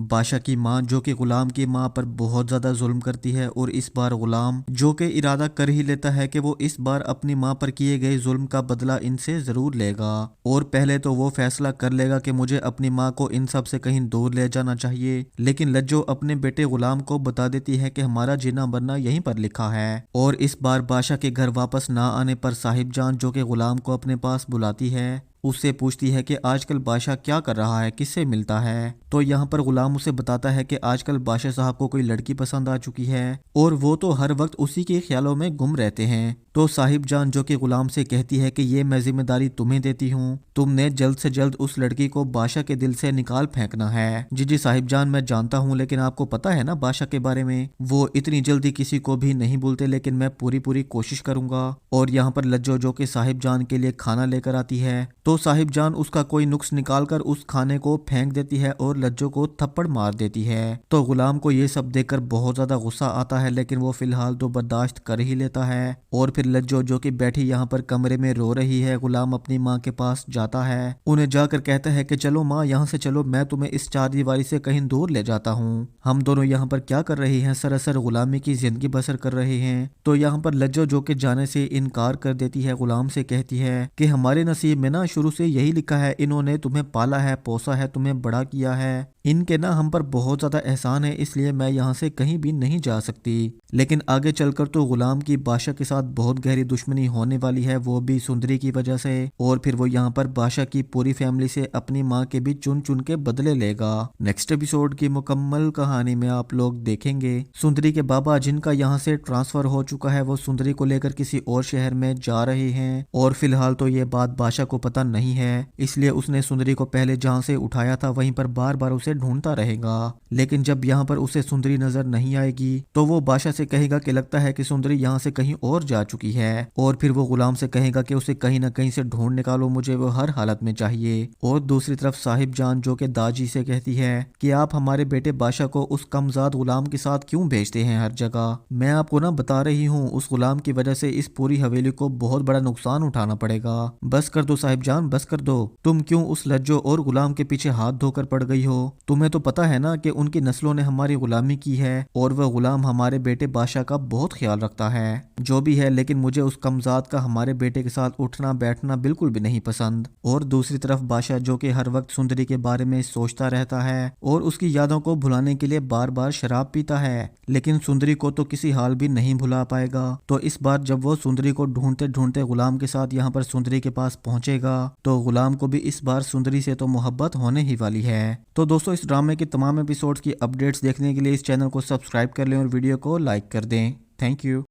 बादशाह की माँ जो कि गुलाम की माँ पर बहुत ज्यादा जुल्म करती है और इस बार गुलाम जो कि इरादा कर ही लेता है कि वो इस बार अपनी माँ पर किए गए जुल्म का बदला इनसे जरूर लेगा। और पहले तो वो फैसला कर लेगा कि मुझे अपनी माँ को इन सब से कहीं दूर ले जाना चाहिए, लेकिन लज्जो अपने बेटे गुलाम को बता देती है कि हमारा जीना मरना यहीं पर लिखा है। और इस बार बादशाह के घर वापस ना आने पर साहिब जान जो कि गुलाम को अपने पास बुलाती है, उससे पूछती है कि आजकल बादशाह क्या कर रहा है, किससे मिलता है। तो यहाँ पर गुलाम उसे बताता है कि आजकल बादशाह साहब को कोई लड़की पसंद आ चुकी है और वो तो हर वक्त उसी के ख्यालों में गुम रहते हैं। तो साहिब जान जो कि गुलाम से कहती है कि ये मैं जिम्मेदारी तुम्हें देती हूँ, तुमने जल्द से जल्द उस लड़की को बादशाह के दिल से निकाल फेंकना है। जी जी साहिब जान, मैं जानता हूँ, लेकिन आपको पता है ना बादशाह के बारे में, वो इतनी जल्दी किसी को भी नहीं भूलते, लेकिन मैं पूरी पूरी कोशिश करूंगा। और यहाँ पर लज्जो जो कि साहिब जान के लिए खाना लेकर आती है, तो साहिब जान उसका कोई नुक्स निकालकर उस खाने को फेंक देती है और लज्जो को थप्पड़ मार देती है। तो गुलाम को ये सब देखकर बहुत ज्यादा गुस्सा आता है, लेकिन वो फिलहाल तो बर्दाश्त कर ही लेता है। और फिर लज्जो जो कि बैठी यहाँ पर कमरे में रो रही है, गुलाम अपनी माँ के पास जाता है, उन्हें जाकर कहता है कि चलो माँ यहाँ से चलो, मैं तुम्हें इस चारदीवारी से कहीं दूर ले जाता हूँ। हम दोनों यहाँ पर क्या कर रहे हैं, सरासर गुलामी की जिंदगी बसर कर रहे हैं। तो यहाँ पर लज्जो जो कि जाने से इनकार कर देती है, गुलाम से कहती है कि हमारे नसीब में ना शुरू से यही लिखा है, इन्होंने तुम्हें पाला है, पोसा है, तुम्हें बड़ा किया है, इनके ना हम पर बहुत ज्यादा एहसान है, इसलिए मैं यहाँ से कहीं भी नहीं जा सकती। लेकिन आगे चलकर तो गुलाम की बादशाह के साथ बहुत गहरी दुश्मनी होने वाली है, वो भी सुंदरी की वजह से। और फिर वो यहाँ पर बादशाह की पूरी फैमिली से अपनी माँ के भी चुन चुन के बदले लेगा। नेक्स्ट एपिसोड की मुकम्मल कहानी में आप लोग देखेंगे सुंदरी के बाबा जिनका यहाँ से ट्रांसफर हो चुका है, वो सुंदरी को लेकर किसी और शहर में जा रहे हैं। और फिलहाल तो ये बात बादशाह को पता नहीं है, इसलिए उसने सुंदरी को पहले जहाँ से उठाया था वहीं पर बार बार उसे ढूंढता रहेगा। लेकिन जब यहाँ पर उसे सुंदरी नजर नहीं आएगी तो वो बादशाह से कहेगा कि लगता है कि सुंदरी यहाँ से कहीं और जा चुकी है। और फिर वो गुलाम से कहेगा कि उसे कहीं ना कहीं से ढूंढ निकालो, मुझे वो हर हालत में चाहिए। और दूसरी तरफ साहिब जान जो कि दाजी से कहती है कि आप हमारे बेटे बादशाह को उस कमजाद गुलाम के साथ क्यों भेजते हैं हर जगह, मैं आपको ना बता रही हूँ उस गुलाम की वजह से इस पूरी हवेली को बहुत बड़ा नुकसान उठाना पड़ेगा। बस कर दो साहिब जान, बस कर दो, तुम क्यों उस लज्जो और गुलाम के पीछे हाथ धोकर पड़ गई हो। तुम्हें तो पता है ना कि उनकी नस्लों ने हमारी गुलामी की है और वह गुलाम हमारे बेटे बादशाह का बहुत ख्याल रखता है। जो भी है, लेकिन मुझे उस कमजाद का हमारे बेटे के साथ उठना बैठना बिल्कुल भी नहीं पसंद। और दूसरी तरफ बादशाह जो कि हर वक्त सुंदरी के बारे में सोचता रहता है और उसकी यादों को भुलाने के लिए बार बार शराब पीता है, लेकिन सुंदरी को तो किसी हाल भी नहीं भुला पाएगा। तो इस बार जब वो सुंदरी को ढूंढते ढूंढते गुलाम के साथ यहाँ पर सुंदरी के पास पहुंचेगा तो गुलाम को भी इस बार सुंदरी से तो मोहब्बत होने ही वाली है। तो दोस्तों इस ड्रामे के तमाम एपिसोड्स की अपडेट्स देखने के लिए इस चैनल को सब्सक्राइब कर लें और वीडियो को लाइक कर दें। Thank you.